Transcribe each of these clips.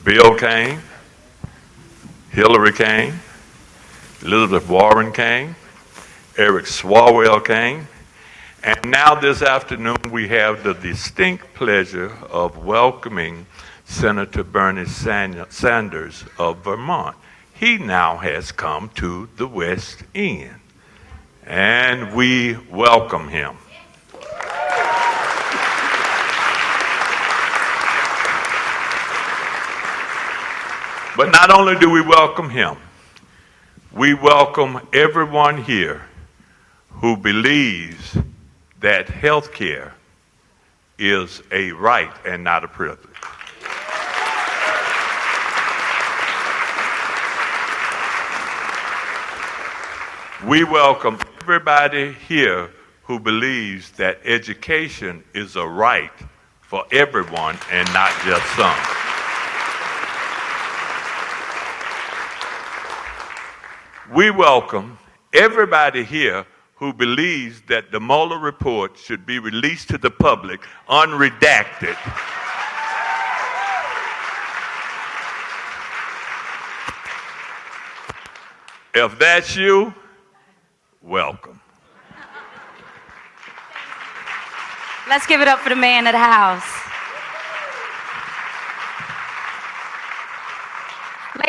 Bill came, Hillary came, Elizabeth Warren came, Eric Swalwell came, and now this afternoon we have the distinct pleasure of welcoming Senator Bernie Sanders of Vermont. He now has come to the West End, and we welcome him. But not only do we welcome him, we welcome everyone here who believes that health care is a right and not a privilege. We welcome everybody here who believes that education is a right for everyone and not just some. We welcome everybody here who believes that the Mueller report should be released to the public unredacted. If that's you, welcome. Let's give it up for the man of the house.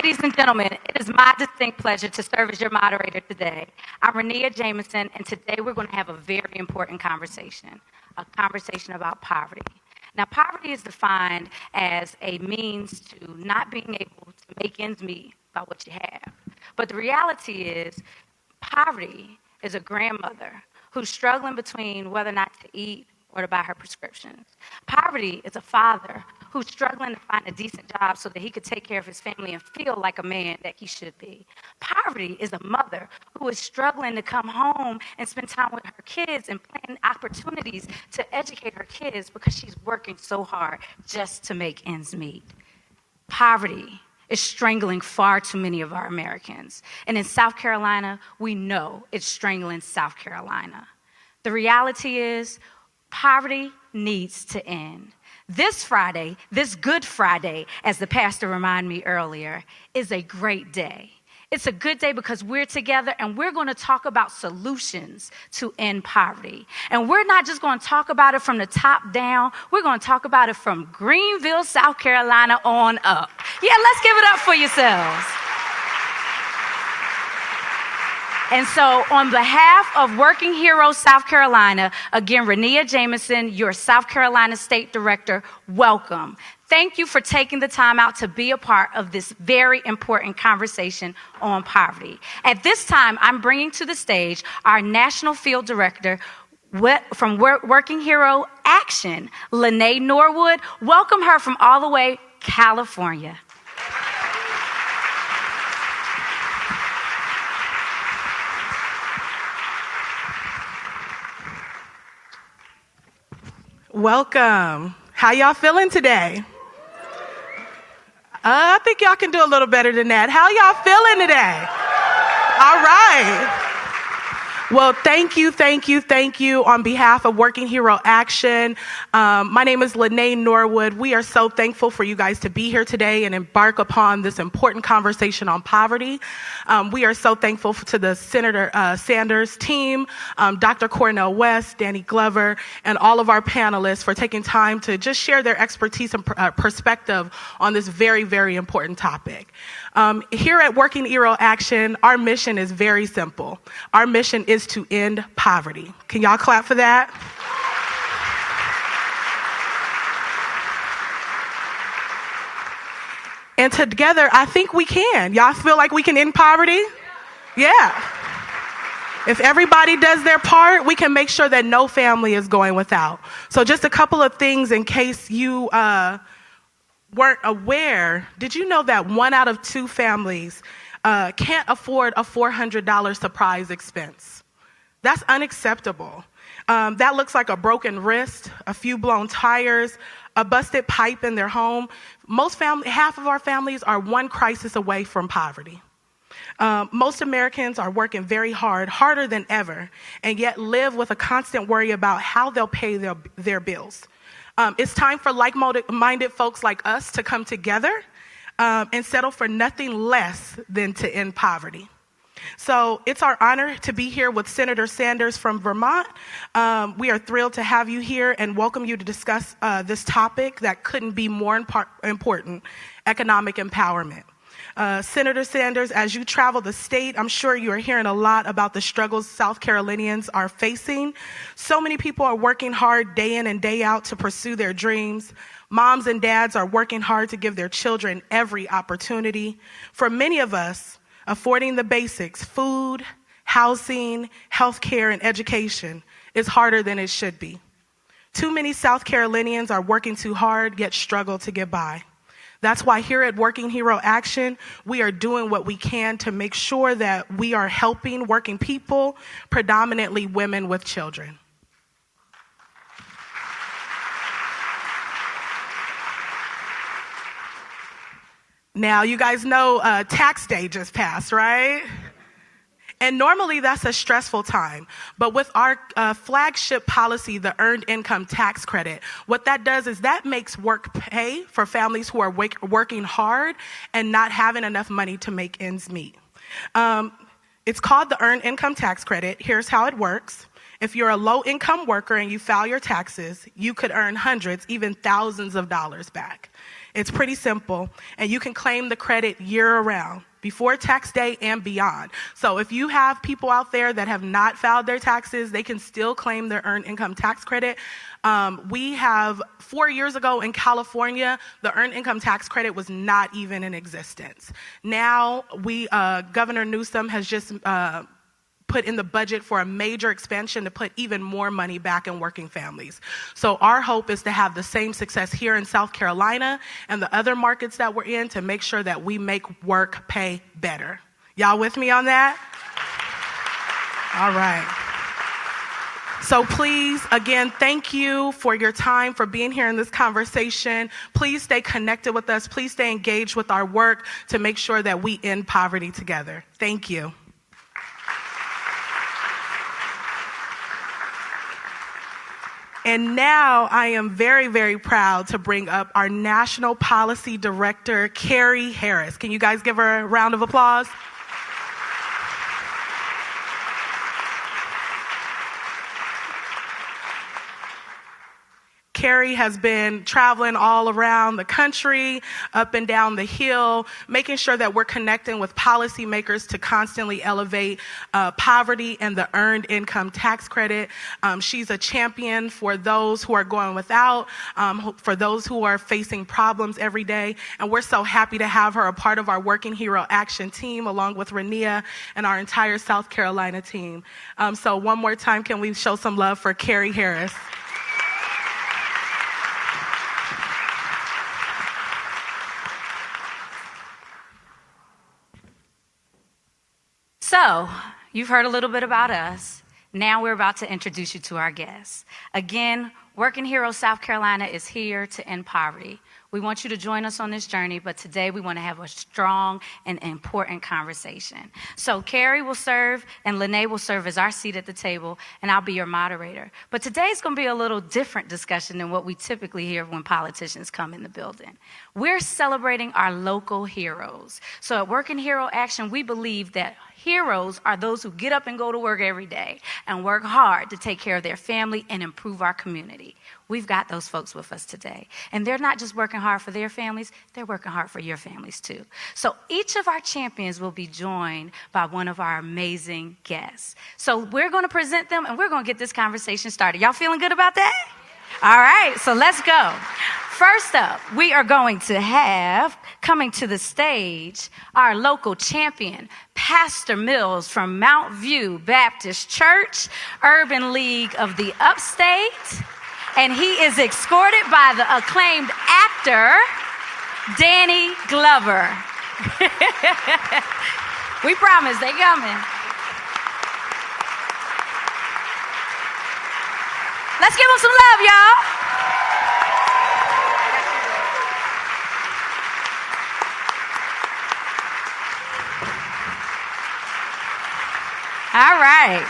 Ladies and gentlemen, it is my distinct pleasure to serve as your moderator today. I'm Renia Jameson, and today we're going to have a very important conversation, a conversation about poverty. Now, poverty is defined as a means to not being able to make ends meet by what you have. But the reality is, poverty is a grandmother who's struggling between whether or not to eat or to buy her prescriptions. Poverty is a father who's struggling to find a decent job so that he could take care of his family and feel like a man that he should be. Poverty is a mother who is struggling to come home and spend time with her kids and plan opportunities to educate her kids because she's working so hard just to make ends meet. Poverty is strangling far too many of our Americans. And in South Carolina, we know it's strangling South Carolina. The reality is, poverty needs to end. This Friday, this Good Friday, as the pastor reminded me earlier, is a great day. It's a good day because we're together and we're going to talk about solutions to end poverty. And we're not just going to talk about it from the top down. We're going to talk about it from Greenville, South Carolina on up. Yeah, let's give it up for yourselves. And so on behalf of Working Heroes South Carolina, again, Renia Jameson, your South Carolina State Director, welcome. Thank you for taking the time out to be a part of this very important conversation on poverty. At this time, I'm bringing to the stage our National Field Director from Working Hero Action, Lene Norwood. Welcome her from all the way California. Welcome. How y'all feeling today? I think y'all can do a little better than that. How y'all feeling today? All right. Well, thank you on behalf of Working Hero Action. My name is Lene Norwood. We are so thankful for you guys to be here today and embark upon this important conversation on poverty. We are so thankful to the Senator Sanders team, Dr. Cornel West, Danny Glover, and all of our panelists for taking time to just share their expertise and perspective on this very, very important topic. Here at Working Hero Action, our mission is very simple. Our mission is to end poverty. Can y'all clap for that? And together, I think we can. Y'all feel like we can end poverty? Yeah. If everybody does their part, we can make sure that no family is going without. So just a couple of things in case you weren't aware. Did you know that 1 out of 2 families can't afford a $400 surprise expense? That's unacceptable. That looks like a broken wrist, a few blown tires, a busted pipe in their home. Half of our families are one crisis away from poverty. Most Americans are working very hard, harder than ever, and yet live with a constant worry about how they'll pay their bills. It's time for like-minded folks like us to come together and settle for nothing less than to end poverty. So it's our honor to be here with Senator Sanders from Vermont. We are thrilled to have you here and welcome you to discuss this topic that couldn't be more important, economic empowerment. Senator Sanders, as you travel the state, I'm sure you are hearing a lot about the struggles South Carolinians are facing. So many people are working hard day in and day out to pursue their dreams. Moms and dads are working hard to give their children every opportunity. For many of us, affording the basics, food, housing, healthcare, and education is harder than it should be. Too many South Carolinians are working too hard, yet struggle to get by. That's why here at Working Hero Action, we are doing what we can to make sure that we are helping working people, predominantly women with children. Now, you guys know tax day just passed, right? And normally that's a stressful time. But with our flagship policy, the Earned Income Tax Credit, what that does is that makes work pay for families who are working hard and not having enough money to make ends meet. It's called the Earned Income Tax Credit. Here's how it works. If you're a low-income worker and you file your taxes, you could earn hundreds, even thousands of dollars back. It's pretty simple, and you can claim the credit year-round, before tax day and beyond. So if you have people out there that have not filed their taxes, they can still claim their Earned Income Tax Credit. We have 4 years ago in California, the Earned Income Tax Credit was not even in existence. Now, Governor Newsom has just put in the budget for a major expansion to put even more money back in working families. So our hope is to have the same success here in South Carolina and the other markets that we're in to make sure that we make work pay better. Y'all with me on that? All right. So please, again, thank you for your time, for being here in this conversation. Please stay connected with us. Please stay engaged with our work to make sure that we end poverty together. Thank you. And now I am very, very proud to bring up our National Policy Director, Carrie Harris. Can you guys give her a round of applause? Carrie has been traveling all around the country, up and down the hill, making sure that we're connecting with policymakers to constantly elevate poverty and the Earned Income Tax Credit. She's a champion for those who are going without, for those who are facing problems every day. And we're so happy to have her a part of our Working Hero Action team, along with Renia and our entire South Carolina team. So one more time, can we show some love for Carrie Harris? So, you've heard a little bit about us. Now we're about to introduce you to our guests. Again, Working Hero South Carolina is here to end poverty. We want you to join us on this journey, but today we want to have a strong and important conversation. So Carrie will serve and Lene will serve as our seat at the table, and I'll be your moderator. But today's going to be a little different discussion than what we typically hear when politicians come in the building. We're celebrating our local heroes. So at Working Hero Action, we believe that heroes are those who get up and go to work every day and work hard to take care of their family and improve our community. We've got those folks with us today. And they're not just working hard for their families, they're working hard for your families too. So each of our champions will be joined by one of our amazing guests. So we're going to present them and we're going to get this conversation started. Y'all feeling good about that? All right, so let's go. First up, we are going to have, coming to the stage, our local champion, Pastor Mills from Mount View Baptist Church, Urban League of the Upstate. And he is escorted by the acclaimed actor, Danny Glover. We promise, they coming. Let's give them some love, y'all. All right.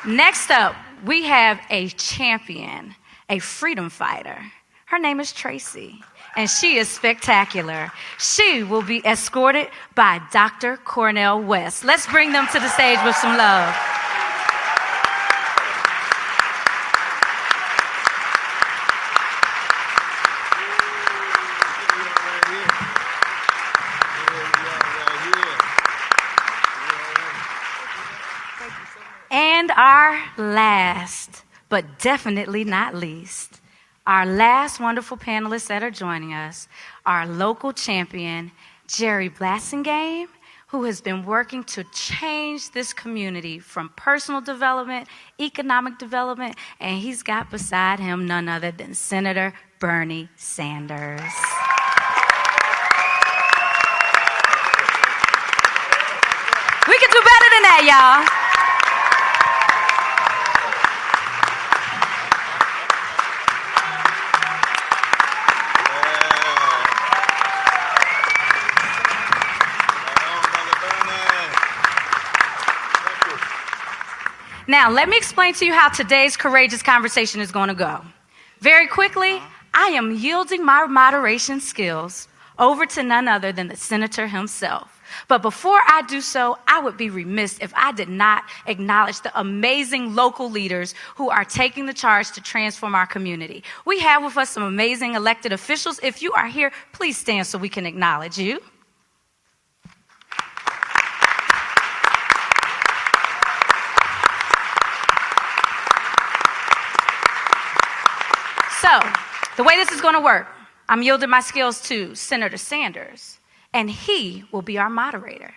Next up, we have a champion, a freedom fighter. Her name is Tracy. and she is spectacular. She will be escorted by Dr. Cornel West. Let's bring them to the stage with some love. And our last, but definitely not least, our last wonderful panelists that are joining us, our local champion, Gerry Blasingame, who has been working to change this community from personal development, economic development, and he's got beside him none other than Senator Bernie Sanders. We can do better than that, y'all. Now, let me explain to you how today's courageous conversation is going to go. Very quickly, I am yielding my moderation skills over to none other than the senator himself. But before I do so, I would be remiss if I did not acknowledge the amazing local leaders who are taking the charge to transform our community. We have with us some amazing elected officials. If you are here, please stand so we can acknowledge you. So, the way this is going to work, I'm yielding my skills to Senator Sanders, and he will be our moderator.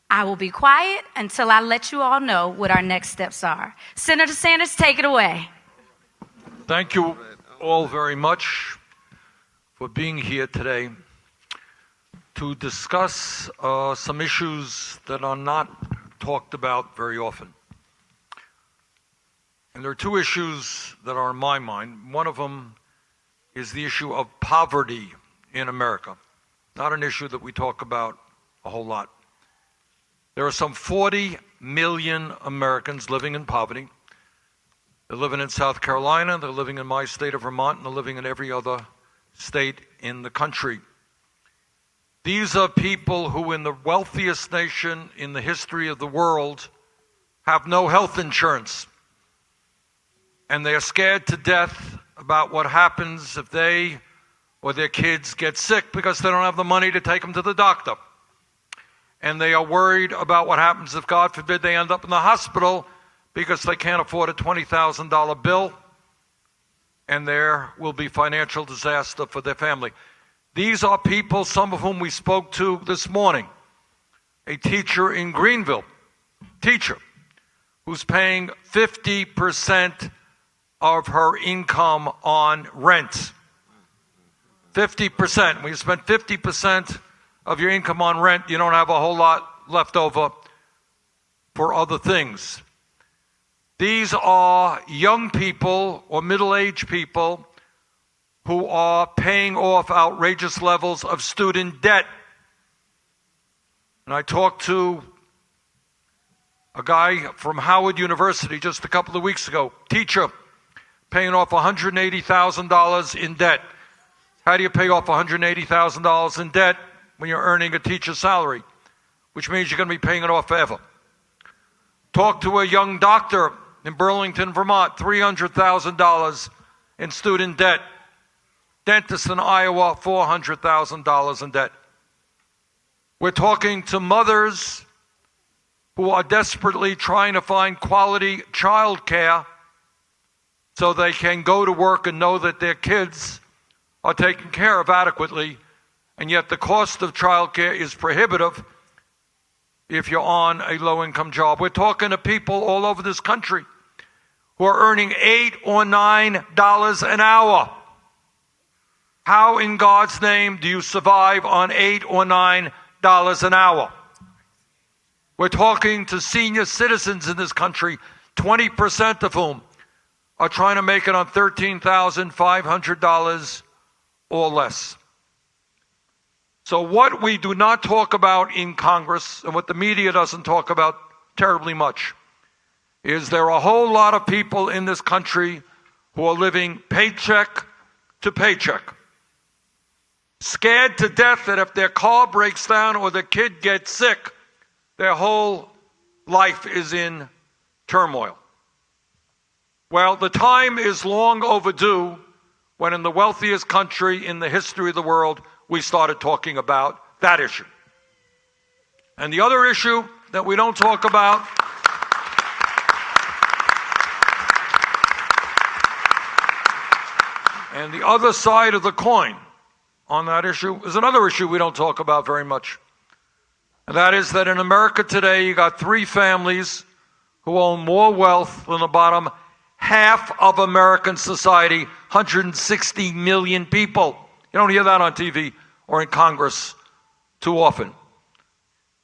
I will be quiet until I let you all know what our next steps are. Senator Sanders, take it away. Thank you all very much for being here today to discuss some issues that are not talked about very often. And there are two issues that are in my mind. One of them is the issue of poverty in America. Not an issue that we talk about a whole lot. There are some 40 million Americans living in poverty. They're living in South Carolina, they're living in my state of Vermont, and they're living in every other state in the country. These are people who, in the wealthiest nation in the history of the world, have no health insurance. And they are scared to death about what happens if they or their kids get sick because they don't have the money to take them to the doctor. And they are worried about what happens if, God forbid, they end up in the hospital because they can't afford a $20,000 bill, and there will be financial disaster for their family. These are people, some of whom we spoke to this morning. A teacher in Greenville, who's paying 50% of her income on rent. 50%. When you spend 50% of your income on rent, you don't have a whole lot left over for other things. These are young people or middle-aged people who are paying off outrageous levels of student debt. And I talked to a guy from Howard University just a couple of weeks ago, teacher, paying off $180,000 in debt. How do you pay off $180,000 in debt when you're earning a teacher's salary? Which means you're going to be paying it off forever. Talk to a young doctor in Burlington, Vermont, $300,000 in student debt. Dentist in Iowa, $400,000 in debt. We're talking to mothers who are desperately trying to find quality child care so they can go to work and know that their kids are taken care of adequately, and yet the cost of child care is prohibitive if you're on a low-income job. We're talking to people all over this country who are earning $8 or $9 an hour. How in God's name do you survive on $8 or $9 an hour? We're talking to senior citizens in this country, 20% of whom are trying to make it on $13,500 or less. So what we do not talk about in Congress, and what the media doesn't talk about terribly much, is there are a whole lot of people in this country who are living paycheck to paycheck. scared to death that if their car breaks down or their kid gets sick, their whole life is in turmoil. Well, the time is long overdue when in the wealthiest country in the history of the world, we started talking about that issue. And the other issue that we don't talk about and the other side of the coin on that issue is another issue we don't talk about very much. And that is that in America today, you got 3 families who own more wealth than the bottom half of American society, 160 million people. You don't hear that on TV or in Congress too often.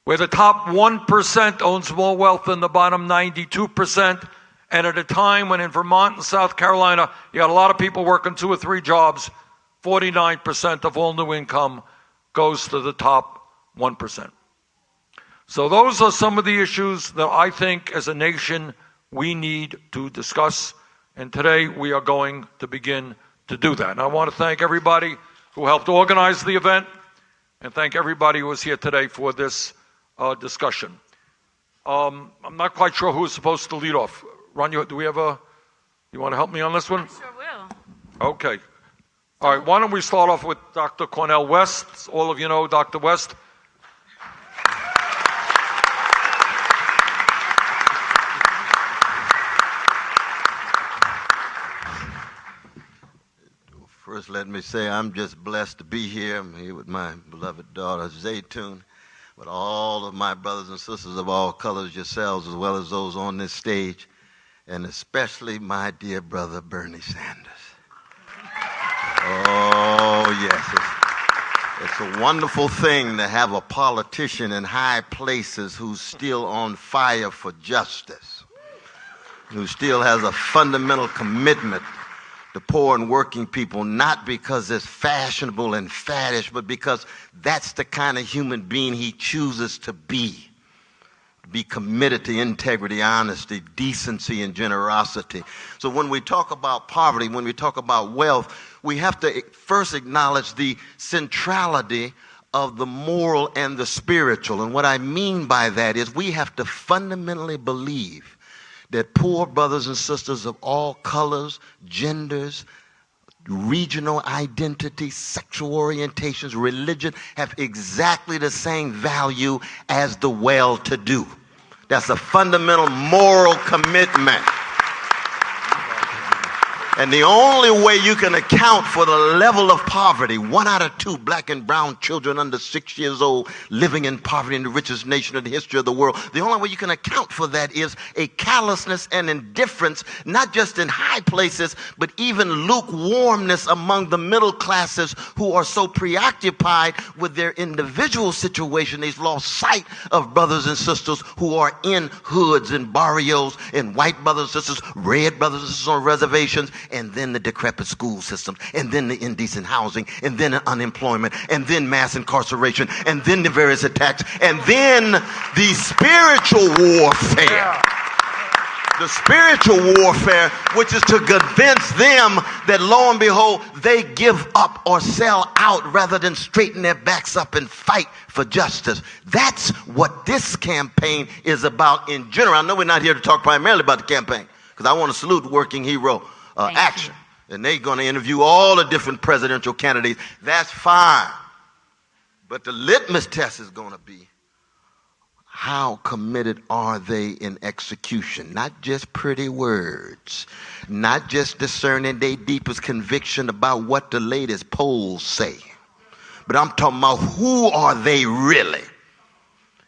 Where the top 1% owns more wealth than the bottom 92%, and at a time when in Vermont and South Carolina, you got a lot of people working 2 or 3 jobs, 49% of all new income goes to the top 1%. So those are some of the issues that I think as a nation we need to discuss, and today we are going to begin to do that. And I want to thank everybody who helped organize the event, and thank everybody who was here today for this discussion. I'm not quite sure who is supposed to lead off. Ron, do we have you want to help me on this one? I sure will. Okay. All right, why don't we start off with Dr. Cornel West. All of you know Dr. West. First, let me say I'm just blessed to be here. I'm here with my beloved daughter, Zaytun, with all of my brothers and sisters of all colors, yourselves, as well as those on this stage, and especially my dear brother, Bernie Sanders. Oh, yes. It's a wonderful thing to have a politician in high places who's still on fire for justice, who still has a fundamental commitment to poor and working people, not because it's fashionable and faddish, but because that's the kind of human being he chooses to be. Be committed to integrity, honesty, decency, and generosity. So when we talk about poverty, when we talk about wealth, we have to first acknowledge the centrality of the moral and the spiritual. And what I mean by that is we have to fundamentally believe that poor brothers and sisters of all colors, genders, regional identities, sexual orientations, religion, have exactly the same value as the well-to-do. That's a fundamental moral commitment. And the only way you can account for the level of poverty, 1 out of 2 black and brown children under 6 years old living in poverty in the richest nation in the history of the world, the only way you can account for that is a callousness and indifference, not just in high places, but even lukewarmness among the middle classes who are so preoccupied with their individual situation, they've lost sight of brothers and sisters who are in hoods and barrios, and white brothers and sisters, red brothers and sisters on reservations, and then the decrepit school systems, and then the indecent housing, and then the unemployment, and then mass incarceration, and then the various attacks, and then the spiritual warfare. Yeah. The spiritual warfare, which is to convince them that, lo and behold, they give up or sell out rather than straighten their backs up and fight for justice. That's what this campaign is about in general. I know we're not here to talk primarily about the campaign, because I want to salute Working Hero Action. And they're going to interview all the different presidential candidates. That's fine. But the litmus test is going to be, how committed are they in execution? Not just pretty words, not just discerning their deepest conviction about what the latest polls say, but I'm talking about who are they really?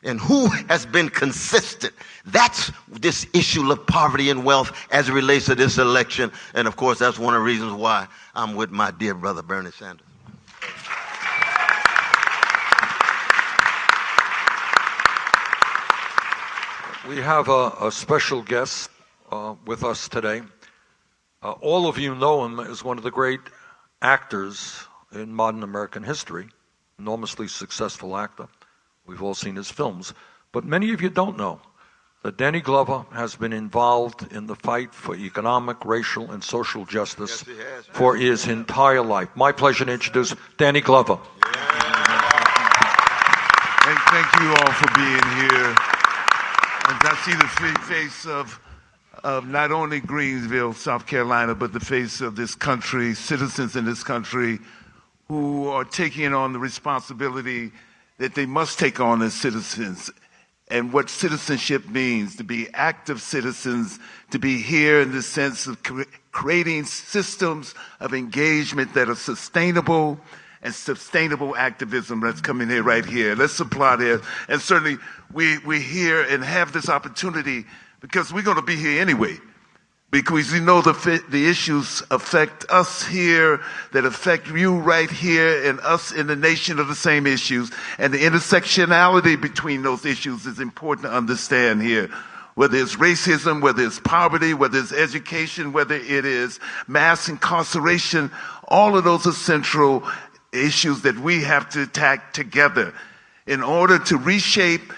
And who has been consistent? That's this issue of poverty and wealth as it relates to this election. And of course, that's one of the reasons why I'm with my dear brother, Bernie Sanders. We have a special guest with us today. All of you know him as one of the great actors in modern American history, enormously successful actor. We've all seen his films. But many of you don't know that Danny Glover has been involved in the fight for economic, racial, and social justice for his entire life. My pleasure to introduce Danny Glover. Yeah. Thank you all for being here. And I see the face of not only Greenville, South Carolina, but the face of this country, citizens in this country who are taking on the responsibility that they must take on as citizens, and what citizenship means, to be active citizens, to be here in the sense of creating systems of engagement that are sustainable, and sustainable activism that's coming here right here. Let's applaud it. And certainly we're here and have this opportunity because we're going to be here anyway. Because we know the issues affect us here, that affect you right here, and us in the nation are the same issues. And the intersectionality between those issues is important to understand here. Whether it's racism, whether it's poverty, whether it's education, whether it is mass incarceration, all of those are central issues that we have to attack together in order to reshape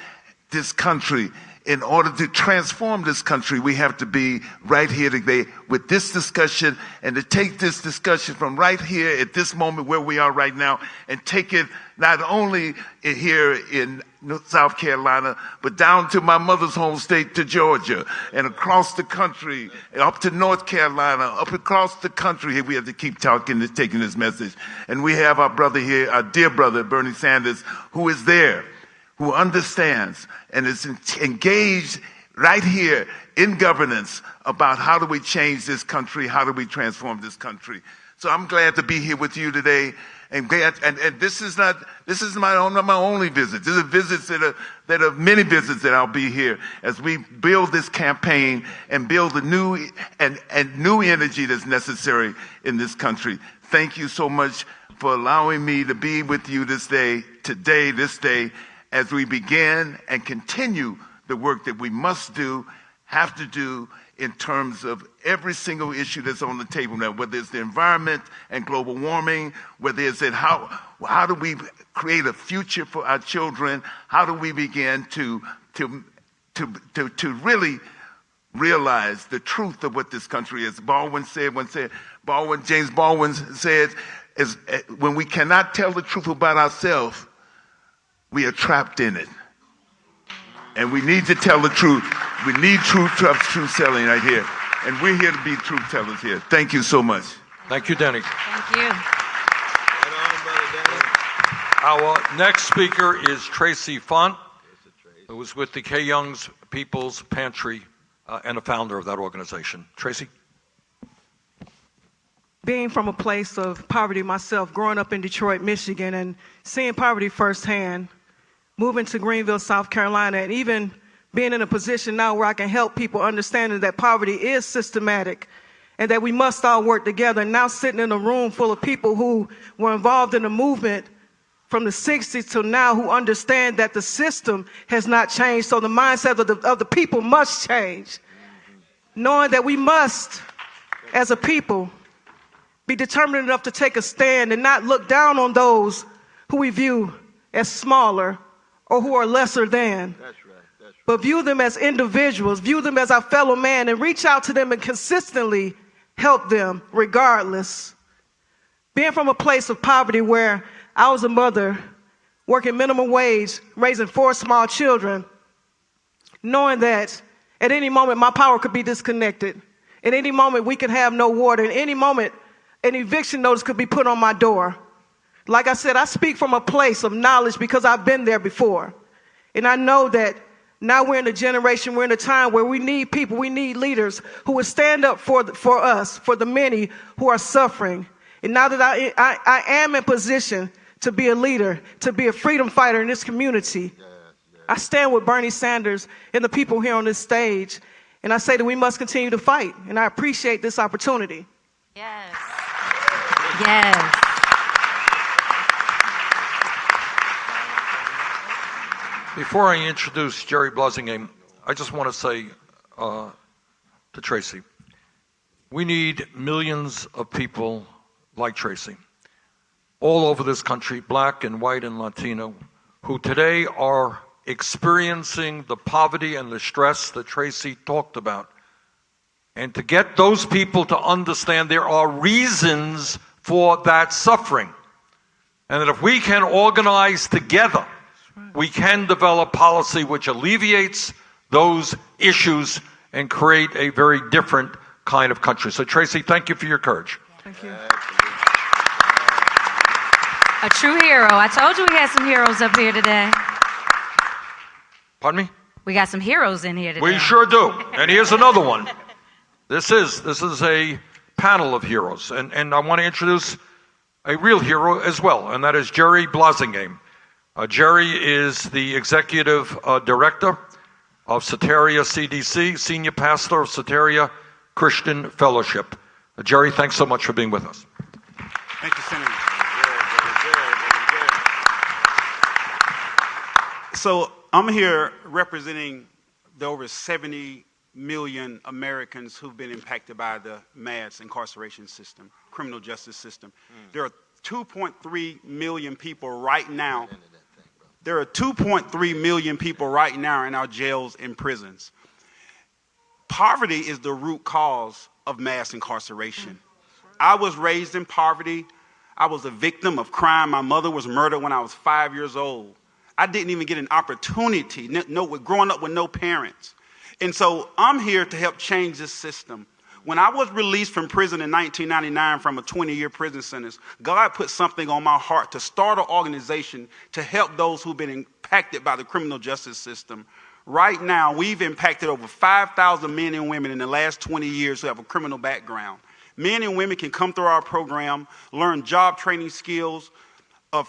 this country. In order to transform this country, we have to be right here today with this discussion, and to take this discussion from right here at this moment where we are right now and take it not only here in South Carolina, but down to my mother's home state, to Georgia, and across the country, up to North Carolina, up across the country. We have to keep taking this message. And we have our brother here, our dear brother, Bernie Sanders, who is there, who understands and is engaged right here in governance about how do we change this country, how do we transform this country. So I'm glad to be here with you today, and this is not my only visit. This is visits that are many visits that I'll be here as we build this campaign and build a new energy that's necessary in this country. Thank you so much for allowing me to be with you this day, as we begin and continue the work that we must do, have to do in terms of every single issue that's on the table now, whether it's the environment and global warming, whether it's how do we create a future for our children, how do we begin to really realize the truth of what this country is. James Baldwin said, when we cannot tell the truth about ourselves, we are trapped in it. And we need to tell the truth. We need truth telling right here. And we're here to be truth tellers here. Thank you so much. Thank you, Denny. Thank you. Our next speaker is Tracy Font, who is with the K. Young's People's Pantry and a founder of that organization. Tracy? Being from a place of poverty myself, growing up in Detroit, Michigan, and seeing poverty firsthand, moving to Greenville, South Carolina, and even being in a position now where I can help people understanding that poverty is systematic and that we must all work together. And now sitting in a room full of people who were involved in the movement from the 60s till now, who understand that the system has not changed, so the mindset of the people must change. Knowing that we must, as a people, be determined enough to take a stand and not look down on those who we view as smaller or who are lesser than. That's right. But view them as individuals, view them as our fellow man, and reach out to them and consistently help them regardless. Being from a place of poverty where I was a mother working minimum wage, raising 4 small children, knowing that at any moment my power could be disconnected. At any moment we could have no water. At any moment an eviction notice could be put on my door. Like I said, I speak from a place of knowledge because I've been there before. And I know that now we're in a generation, we're in a time where we need people, we need leaders who will stand up for us, for the many who are suffering. And now that I am in position to be a leader, to be a freedom fighter in this community, I stand with Bernie Sanders and the people here on this stage. And I say that we must continue to fight. And I appreciate this opportunity. Yes. Yes. Before I introduce Gerry Blasingame, I just want to say to Tracy, we need millions of people like Tracy all over this country, black and white and Latino, who today are experiencing the poverty and the stress that Tracy talked about. And to get those people to understand there are reasons for that suffering. And that if we can organize together we can develop policy which alleviates those issues and create a very different kind of country. So Tracy, thank you for your courage. Thank you. A true hero. I told you we had some heroes up here today. Pardon me? We got some heroes in here today. We sure do. And here's another one. This is a panel of heroes. And I want to introduce a real hero as well, and that is Gerry Blasingame. Gerry is the executive director of Soteria CDC, senior pastor of Soteria Christian Fellowship. Gerry, thanks so much for being with us. Thank you, Senator. So I'm here representing the over 70 million Americans who've been impacted by the mass incarceration system, criminal justice system. There are 2.3 million people right now. There are 2.3 million people right now in our jails and prisons. Poverty is the root cause of mass incarceration. I was raised in poverty. I was a victim of crime. My mother was murdered when I was 5 years old. I didn't even get an opportunity, growing up with no parents. And so I'm here to help change this system. When I was released from prison in 1999 from a 20-year prison sentence, God put something on my heart to start an organization to help those who've been impacted by the criminal justice system. Right now, we've impacted over 5,000 men and women in the last 20 years who have a criminal background. Men and women can come through our program, learn job training skills,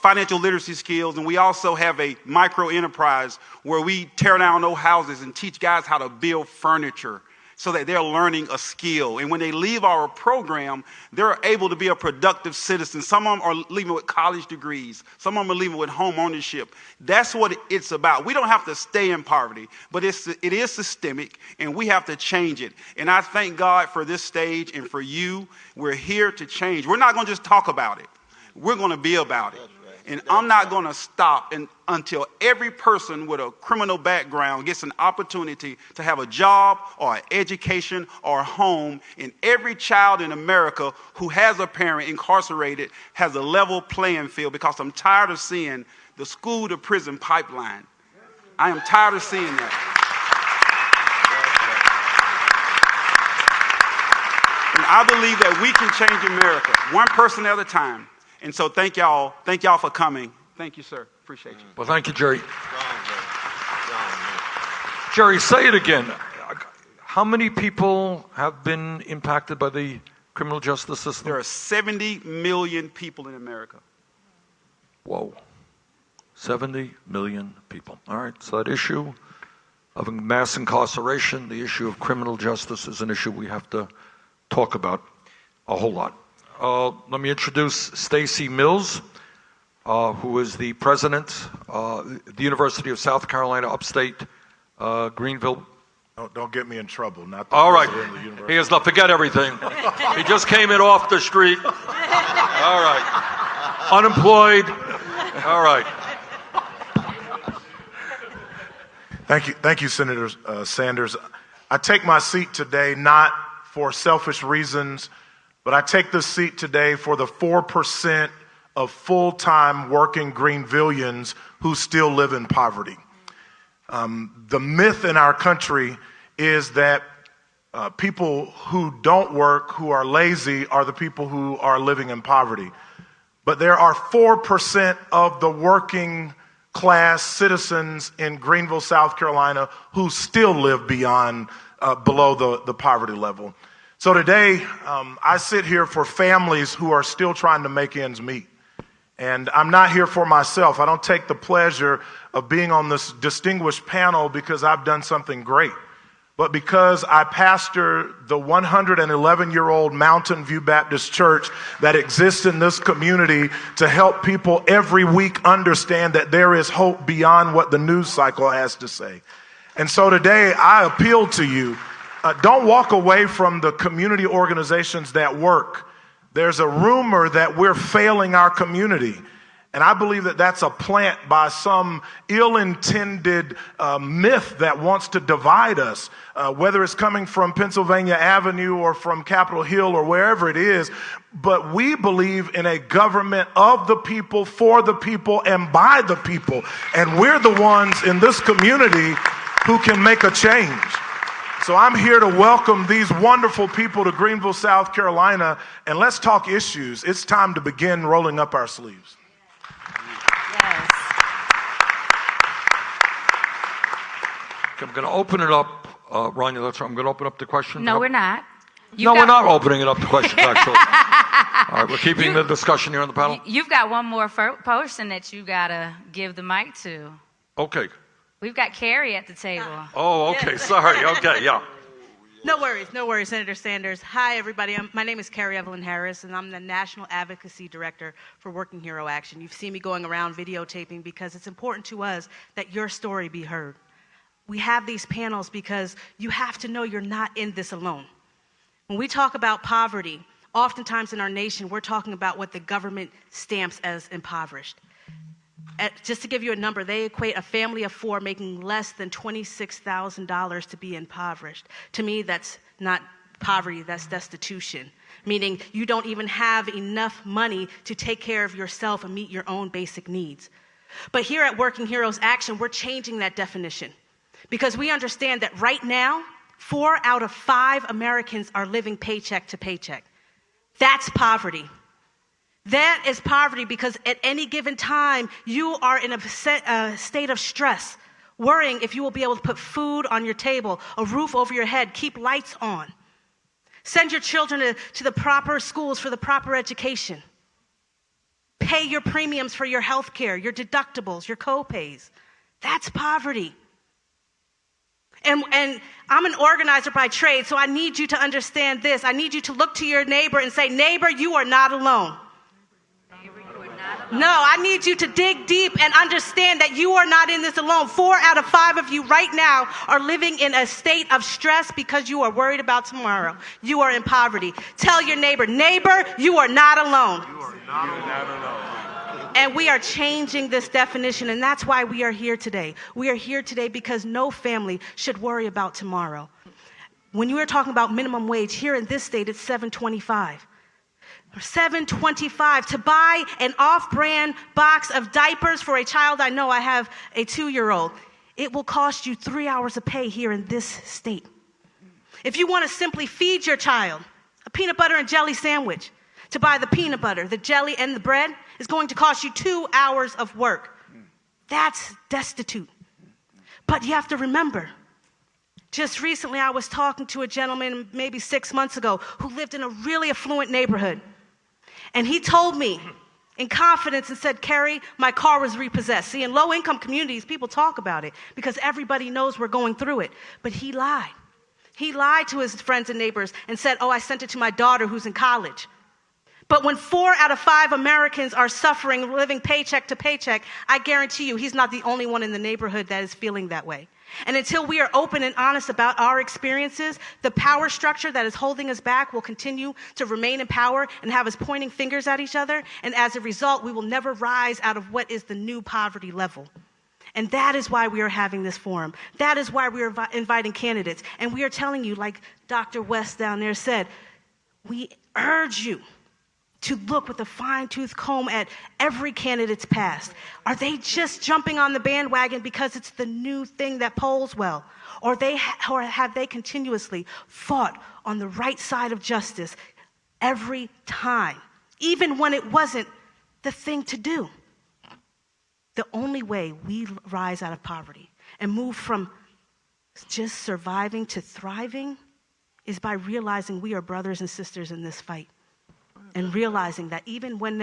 financial literacy skills, and we also have a micro enterprise where we tear down old houses and teach guys how to build furniture so that they're learning a skill. And when they leave our program, they're able to be a productive citizen. Some of them are leaving with college degrees. Some of them are leaving with home ownership. That's what it's about. We don't have to stay in poverty, but it is systemic, and we have to change it. And I thank God for this stage and for you. We're here to change. We're not going to just talk about it. We're going to be about it. And I'm not going to stop until every person with a criminal background gets an opportunity to have a job or an education or a home. And every child in America who has a parent incarcerated has a level playing field, because I'm tired of seeing the school to prison pipeline. I am tired of seeing that. And I believe that we can change America, one person at a time. And so thank y'all for coming. Thank you, sir. Appreciate you. Well, thank you, Gerry. Gerry, say it again. How many people have been impacted by the criminal justice system? There are 70 million people in America. Whoa. 70 million people. All right, so that issue of mass incarceration, the issue of criminal justice, is an issue we have to talk about a whole lot. Let me introduce Stacy Mills, who is the president of the University of South Carolina, upstate Greenville. Don't get me in trouble. Not the all right. president of the university. He has not forget everything. He just came in off the street. All right. Unemployed. All right. Thank you, Senator Sanders. I take my seat today not for selfish reasons, but I take this seat today for the 4% of full-time working Greenvillians who still live in poverty. The myth in our country is that people who don't work, who are lazy, are the people who are living in poverty. But there are 4% of the working class citizens in Greenville, South Carolina, who still live below the poverty level. So today, I sit here for families who are still trying to make ends meet. And I'm not here for myself. I don't take the pleasure of being on this distinguished panel because I've done something great, but because I pastor the 111-year-old Mountain View Baptist Church that exists in this community to help people every week understand that there is hope beyond what the news cycle has to say. And so today, I appeal to you. Don't walk away from the community organizations that work. There's a rumor that we're failing our community. And I believe that that's a plant by some ill-intended myth that wants to divide us, whether it's coming from Pennsylvania Avenue or from Capitol Hill or wherever it is. But we believe in a government of the people, for the people, and by the people. And we're the ones in this community who can make a change. So I'm here to welcome these wonderful people to Greenville, South Carolina, and let's talk issues. It's time to begin rolling up our sleeves. Yes. I'm going to open it up. Rania, that's right. I'm going to open up the questions. No, we're not. We're not opening it up to questions, actually. All right, we're keeping the discussion here on the panel. You've got one more person that you got to give the mic to. Okay. We've got Carrie at the table. Oh, okay. Sorry. Okay, yeah. No worries, Senator Sanders. Hi, everybody. My name is Carrie Evelyn Harris, and I'm the National Advocacy Director for Working Hero Action. You've seen me going around videotaping because it's important to us that your story be heard. We have these panels because you have to know you're not in this alone. When we talk about poverty, oftentimes in our nation, we're talking about what the government stamps as impoverished. Just to give you a number, they equate a family of 4 making less than $26,000 to be impoverished. To me, that's not poverty, that's destitution, meaning you don't even have enough money to take care of yourself and meet your own basic needs. But here at Working Heroes Action, we're changing that definition because we understand that right now, 4 out of 5 Americans are living paycheck to paycheck. That's poverty. That is poverty because at any given time, you are in a state of stress, worrying if you will be able to put food on your table, a roof over your head, keep lights on. Send your children to the proper schools for the proper education. Pay your premiums for your health care, your deductibles, your co-pays. That's poverty. And I'm an organizer by trade, so I need you to understand this. I need you to look to your neighbor and say, neighbor, you are not alone. No, I need you to dig deep and understand that you are not in this alone. 4 out of 5 of you right now are living in a state of stress because you are worried about tomorrow. You are in poverty. Tell your neighbor, neighbor, you are not alone. You are not alone. And we are changing this definition, and that's why we are here today. We are here today because no family should worry about tomorrow. When you are talking about minimum wage, here in this state, it's $7.25. $7.25 to buy an off-brand box of diapers for a child. I know I have a 2-year-old. It will cost you 3 hours of pay here in this state. If you want to simply feed your child a peanut butter and jelly sandwich, to buy the peanut butter, the jelly, and the bread is going to cost you 2 hours of work. That's destitute. But you have to remember, just recently I was talking to a gentleman maybe 6 months ago who lived in a really affluent neighborhood. And he told me in confidence and said, Carrie, my car was repossessed. See, in low-income communities, people talk about it because everybody knows we're going through it. But he lied. He lied to his friends and neighbors and said, oh, I sent it to my daughter who's in college. But when 4 out of 5 Americans are suffering, living paycheck to paycheck, I guarantee you he's not the only one in the neighborhood that is feeling that way. And until we are open and honest about our experiences, the power structure that is holding us back will continue to remain in power and have us pointing fingers at each other. And as a result, we will never rise out of what is the new poverty level. And that is why we are having this forum. That is why we are inviting candidates. And we are telling you, like Dr. West down there said, we urge you to look with a fine-tooth comb at every candidate's past. Are they just jumping on the bandwagon because it's the new thing that polls well? Or have they continuously fought on the right side of justice every time, even when it wasn't the thing to do? The only way we rise out of poverty and move from just surviving to thriving is by realizing we are brothers and sisters in this fight. And realizing that even when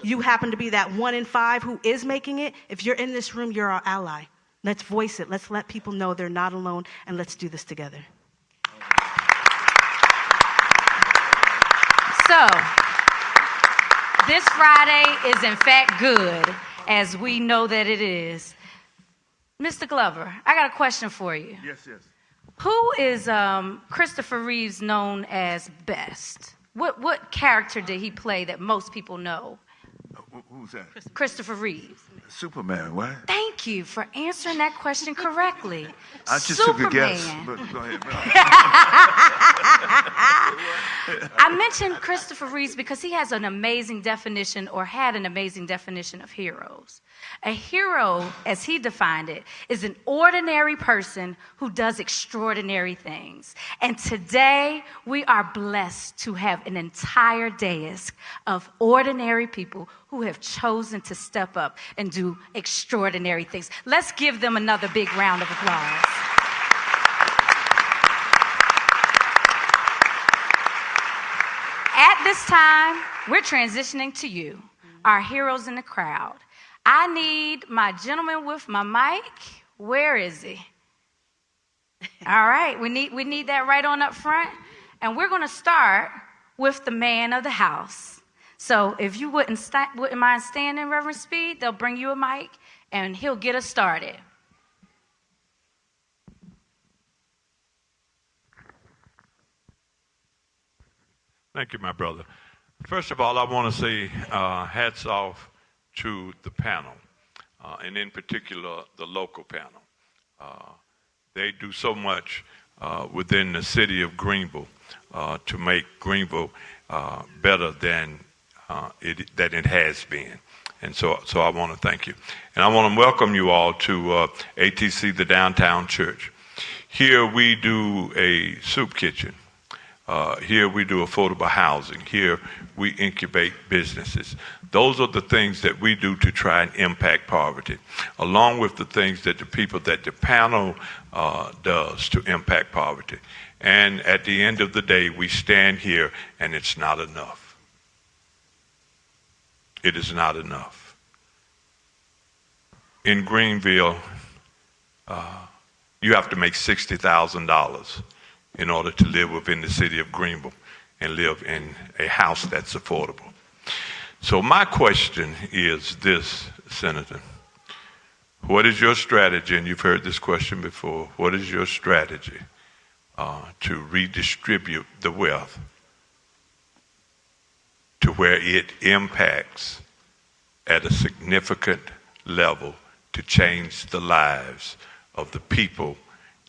you happen to be that 1 in 5 who is making it, if you're in this room, you're our ally. Let's voice it. Let's let people know they're not alone, and let's do this together. So, this Friday is in fact good, as we know that it is. Mr. Glover, I got a question for you. Yes, yes. Who is Christopher Reeves known as best? What character did he play that most people know? Who's that? Christopher Reeves. Superman, what? Thank you for answering that question correctly. I just Superman. took a guess. But go ahead. I mentioned Christopher Reeves because he has an amazing definition, or had an amazing definition, of heroes. A hero, as he defined it, is an ordinary person who does extraordinary things. And today, we are blessed to have an entire dais of ordinary people who have chosen to step up and do extraordinary things. Let's give them another big round of applause. At this time, we're transitioning to you, our heroes in the crowd. I need my gentleman with my mic. Where is he? All right, we need that right on up front. And we're going to start with the man of the house. So if you wouldn't mind standing, Reverend Speed, they'll bring you a mic, and he'll get us started. Thank you, my brother. First of all, I want to say hats off to the panel, and in particular, the local panel. They do so much within the city of Greenville to make Greenville better than it has been. And so I want to thank you. And I want to welcome you all to ATC, the Downtown Church. Here we do a soup kitchen. Here we do affordable housing. Here we incubate businesses. Those are the things that we do to try and impact poverty, along with the things that the panel does to impact poverty. And at the end of the day, we stand here and it's not enough. It is not enough. In Greenville, you have to make $60,000 in order to live within the city of Greenville and live in a house that's affordable. So my question is this, Senator. What is your strategy, and you've heard this question before, what is your strategy to redistribute the wealth to where it impacts at a significant level to change the lives of the people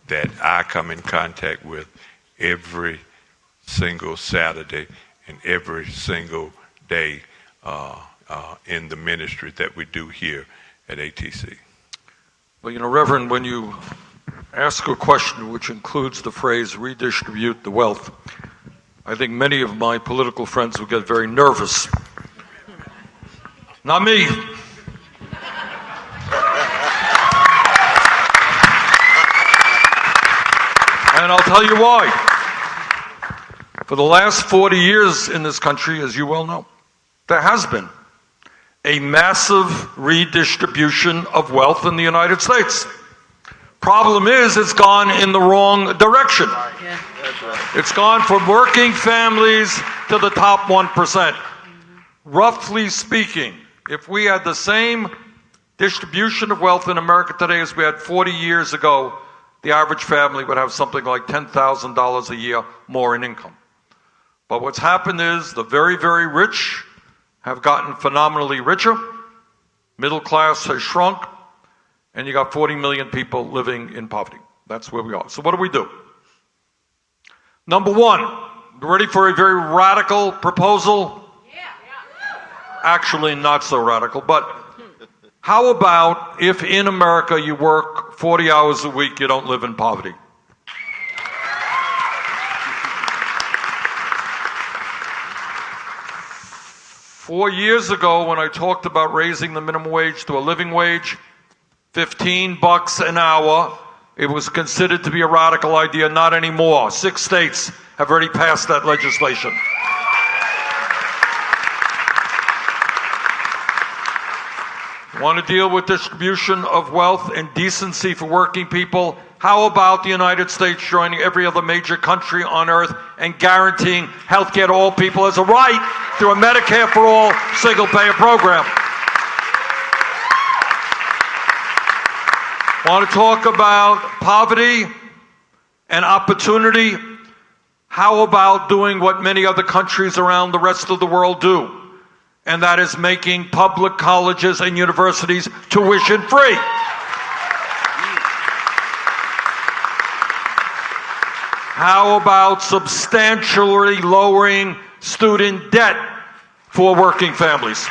that I come in contact with every single Saturday and every single day in the ministry that we do here at ATC? Well, Reverend, when you ask a question which includes the phrase redistribute the wealth, I think many of my political friends will get very nervous. Not me. And I'll tell you why. For the last 40 years in this country, as you well know, there has been a massive redistribution of wealth in the United States. Problem is, it's gone in the wrong direction. It's gone from working families to the top 1%. Roughly speaking, if we had the same distribution of wealth in America today as we had 40 years ago, the average family would have something like $10,000 a year more in income. But what's happened is the very, very rich have gotten phenomenally richer, middle class has shrunk, and you got 40 million people living in poverty. That's where we are. So what do? Number one, ready for a very radical proposal? Actually, not so radical, but how about if in America you work 40 hours a week, you don't live in poverty? Four years ago, when I talked about raising the minimum wage to a living wage, $15 an hour, it was considered to be a radical idea. Not anymore. 6 states have already passed that legislation. Want to deal with distribution of wealth and decency for working people? How about the United States joining every other major country on earth and guaranteeing health care to all people as a right through a Medicare for all single-payer program? Want to talk about poverty and opportunity? How about doing what many other countries around the rest of the world do and that is making public colleges and universities tuition free. How about substantially lowering student debt for working families?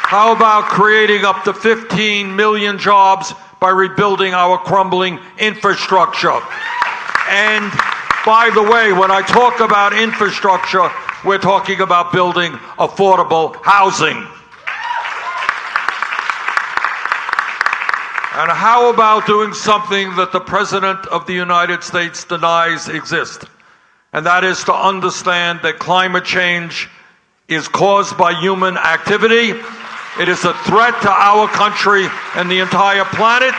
How about creating up to 15 million jobs by rebuilding our crumbling infrastructure? And by the way, when I talk about infrastructure, we're talking about building affordable housing. And how about doing something that the President of the United States denies exists? And that is to understand that climate change is caused by human activity. It is a threat to our country and the entire planet,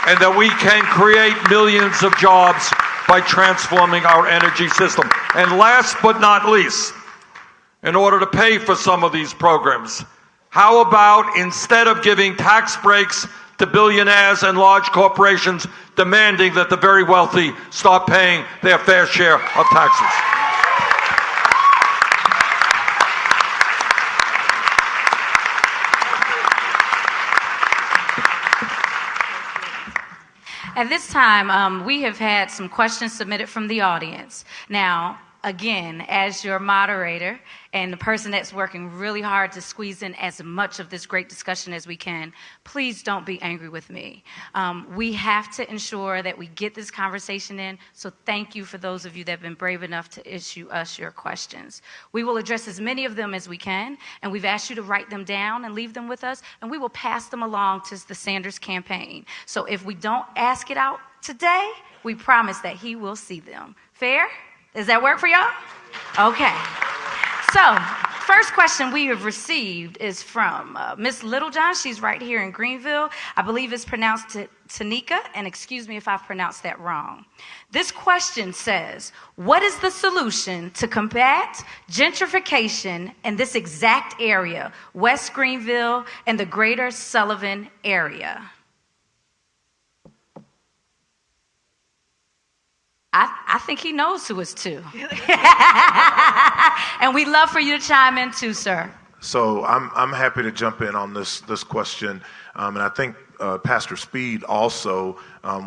and that we can create millions of jobs by transforming our energy system. And last but not least, in order to pay for some of these programs, how about instead of giving tax breaks to billionaires and large corporations, demanding that the very wealthy start paying their fair share of taxes? At this time, we have had some questions submitted from the audience. Now, again, as your moderator and the person that's working really hard to squeeze in as much of this great discussion as we can, please don't be angry with me. We have to ensure that we get this conversation in, so thank you for those of you that have been brave enough to issue us your questions. We will address as many of them as we can, and we've asked you to write them down and leave them with us, and we will pass them along to the Sanders campaign. So if we don't ask it out today, we promise that he will see them. Fair? Does that work for y'all? Okay. So, first question we have received is from Miss Littlejohn. She's right here in Greenville. I believe it's pronounced Tanika, and excuse me if I've pronounced that wrong. This question says, what is the solution to combat gentrification in this exact area, West Greenville and the greater Sullivan area? I think he knows who it's to. And we'd love for you to chime in too, sir. So I'm happy to jump in on this question, and I think Pastor Speed also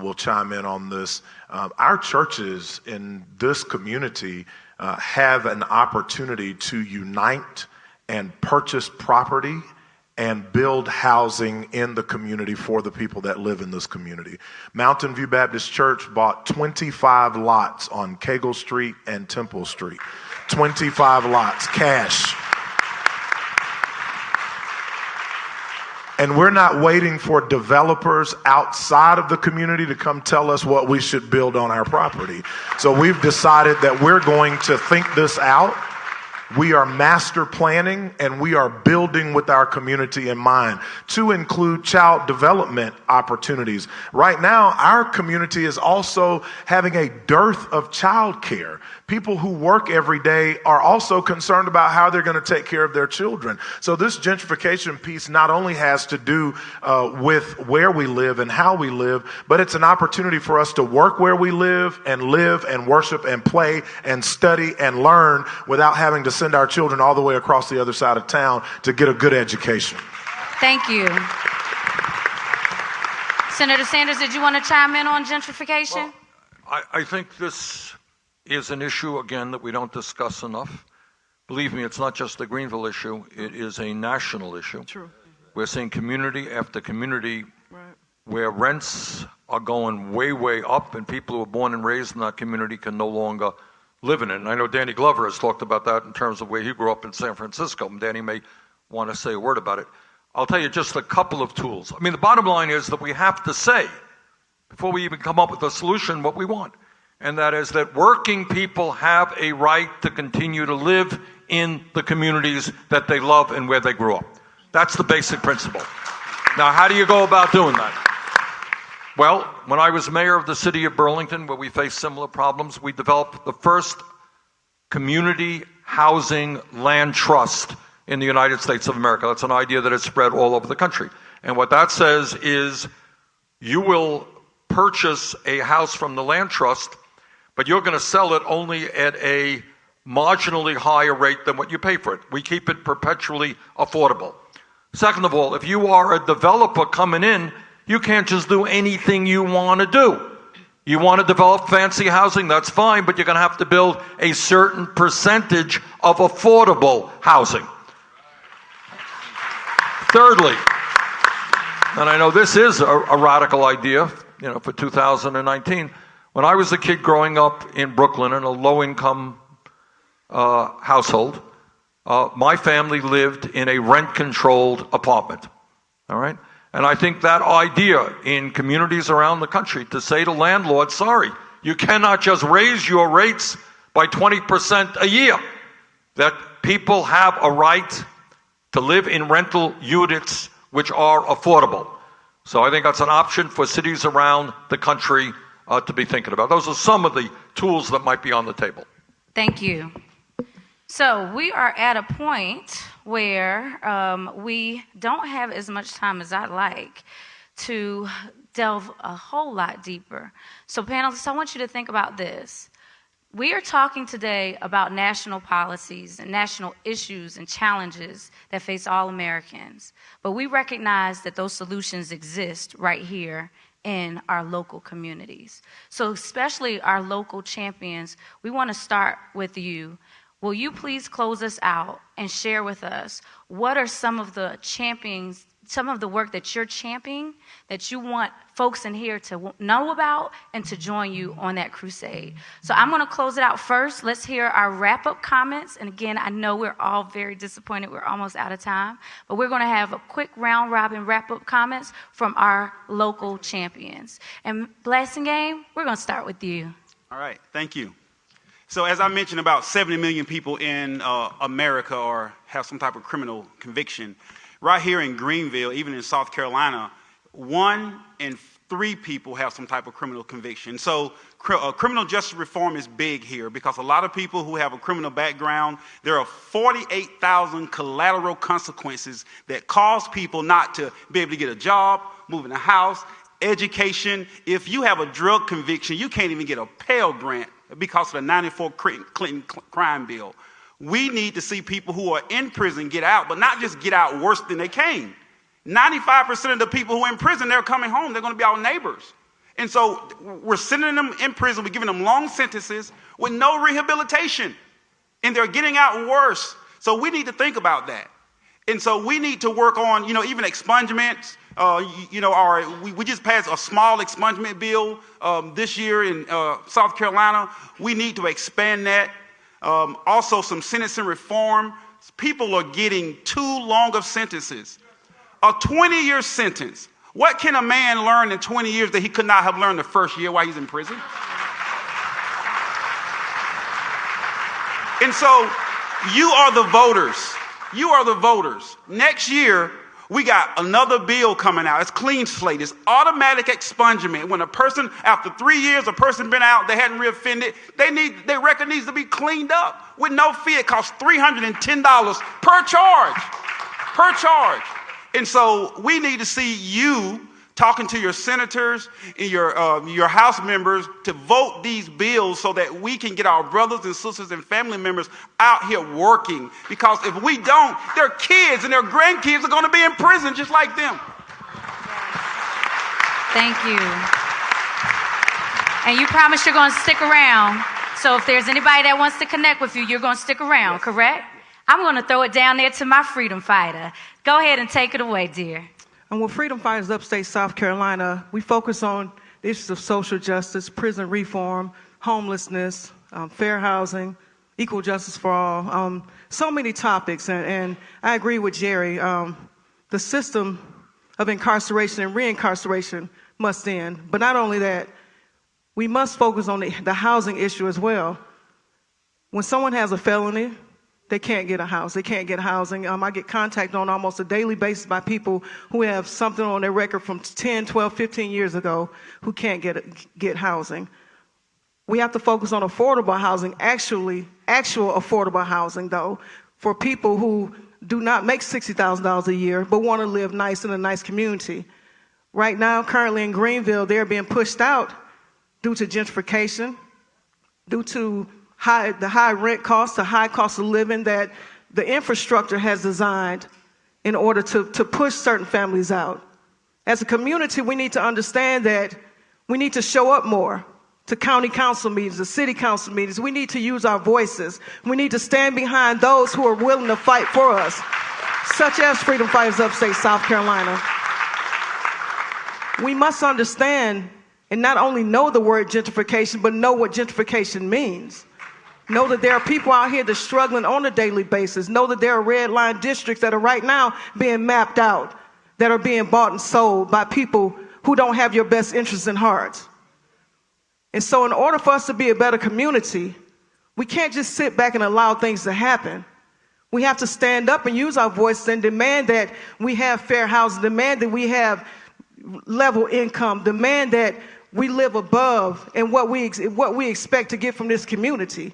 will chime in on this. Our churches in this community have an opportunity to unite and purchase property and build housing in the community for the people that live in this community. Mountain View Baptist Church bought 25 lots on Cagle Street and Temple Street. 25 lots, cash. And we're not waiting for developers outside of the community to come tell us what we should build on our property. So we've decided that we're going to think this out. We are master planning, and we are building with our community in mind to include child development opportunities. Right now, our community is also having a dearth of child care. People who work every day are also concerned about how they're going to take care of their children. So this gentrification piece not only has to do with where we live and how we live, but it's an opportunity for us to work where we live and worship and play and study and learn without having to send our children all the way across the other side of town to get a good education. Thank you. Senator Sanders, did you want to chime in on gentrification? Well, I think this is an issue, again, that we don't discuss enough. Believe me, it's not just a Greenville issue. It is a national issue. True. We're seeing community after community where rents are going way, way up, and people who are born and raised in that community can no longer live in it. And I know Danny Glover has talked about that in terms of where he grew up in San Francisco, and Danny may want to say a word about it. I'll tell you just a couple of tools. I mean, the bottom line is that we have to say, before we even come up with a solution, what we want. And that is that working people have a right to continue to live in the communities that they love and where they grew up. That's the basic principle. Now, how do you go about doing that? Well, when I was mayor of the city of Burlington, where we faced similar problems, we developed the first community housing land trust in the United States of America. That's an idea that has spread all over the country. And what that says is you will purchase a house from the land trust, but you're going to sell it only at a marginally higher rate than what you pay for it. We keep it perpetually affordable. Second of all, if you are a developer coming in, you can't just do anything you want to do. You want to develop fancy housing, that's fine, but you're going to have to build a certain percentage of affordable housing. Thirdly, and I know this is a radical idea, for 2019. When I was a kid growing up in Brooklyn in a low-income household, my family lived in a rent-controlled apartment. All right? And I think that idea in communities around the country to say to landlords, sorry, you cannot just raise your rates by 20% a year, that people have a right to live in rental units which are affordable. So I think that's an option for cities around the country to be thinking about. Those are some of the tools that might be on the table. Thank you. So we are at a point where we don't have as much time as I'd like to delve a whole lot deeper. So panelists, I want you to think about this. We are talking today about national policies and national issues and challenges that face all Americans. But we recognize that those solutions exist right here in our local communities. So especially our local champions, we want to start with you. Will you please close us out and share with us what are some of the champions, some of the work that you're championing that you want folks in here to know about and to join you on that crusade? So I'm going to close it out first. Let's hear our wrap-up comments. And again, I know we're all very disappointed. We're almost out of time. But we're going to have a quick round-robin wrap-up comments from our local champions. And Blasingame, we're going to start with you. All right. Thank you. So as I mentioned, about 70 million people in America or have some type of criminal conviction. Right here in Greenville, even in South Carolina, 1 in 3 people have some type of criminal conviction. So criminal justice reform is big here because a lot of people who have a criminal background, there are 48,000 collateral consequences that cause people not to be able to get a job, move in a house, education. If you have a drug conviction, you can't even get a Pell Grant because of the 94 Clinton crime bill. We need to see people who are in prison get out, but not just get out worse than they came. 95% of the people who are in prison, they're coming home. They're going to be our neighbors. And so we're sending them in prison. We're giving them long sentences with no rehabilitation. And they're getting out worse. So we need to think about that. And so we need to work on, even expungements. We just passed a small expungement bill this year in South Carolina. We need to expand that. Also, some sentencing reform. People are getting too long of sentences. A 20-year sentence. What can a man learn in 20 years that he could not have learned the first year while he's in prison? And so, you are the voters. You are the voters. Next year, we got another bill coming out. It's clean slate. It's automatic expungement. When a person, after 3 years, a person been out, they hadn't reoffended, their record needs to be cleaned up with no fee. It costs $310 per charge. Per charge. And so we need to see you talking to your senators and your House members to vote these bills so that we can get our brothers and sisters and family members out here working. Because if we don't, their kids and their grandkids are going to be in prison just like them. Thank you. And you promised you're going to stick around. So if there's anybody that wants to connect with you, you're going to stick around, correct? I'm going to throw it down there to my freedom fighter. Go ahead and take it away, dear. And with Freedom Fighters Upstate South Carolina, we focus on the issues of social justice, prison reform, homelessness, fair housing, equal justice for all, so many topics. And I agree with Gerry. The system of incarceration and reincarceration must end. But not only that, we must focus on the housing issue as well. When someone has a felony, they can't get a house. They can't get housing. I get contacted on almost a daily basis by people who have something on their record from 10, 12, 15 years ago who can't get housing. We have to focus on affordable housing, actual affordable housing, though, for people who do not make $60,000 a year but want to live nice in a nice community. Right now, currently in Greenville, they're being pushed out due to gentrification, due to high rent costs, the high cost of living that the infrastructure has designed in order to push certain families out. As a community, we need to understand that we need to show up more to county council meetings, to city council meetings. We need to use our voices. We need to stand behind those who are willing to fight for us, such as Freedom Fighters Upstate South Carolina. We must understand and not only know the word gentrification, but know what gentrification means. Know that there are people out here that's struggling on a daily basis. Know that there are red line districts that are right now being mapped out, that are being bought and sold by people who don't have your best interests in heart. And so in order for us to be a better community, we can't just sit back and allow things to happen. We have to stand up and use our voices and demand that we have fair housing, demand that we have level income, demand that we live above and what we expect to get from this community.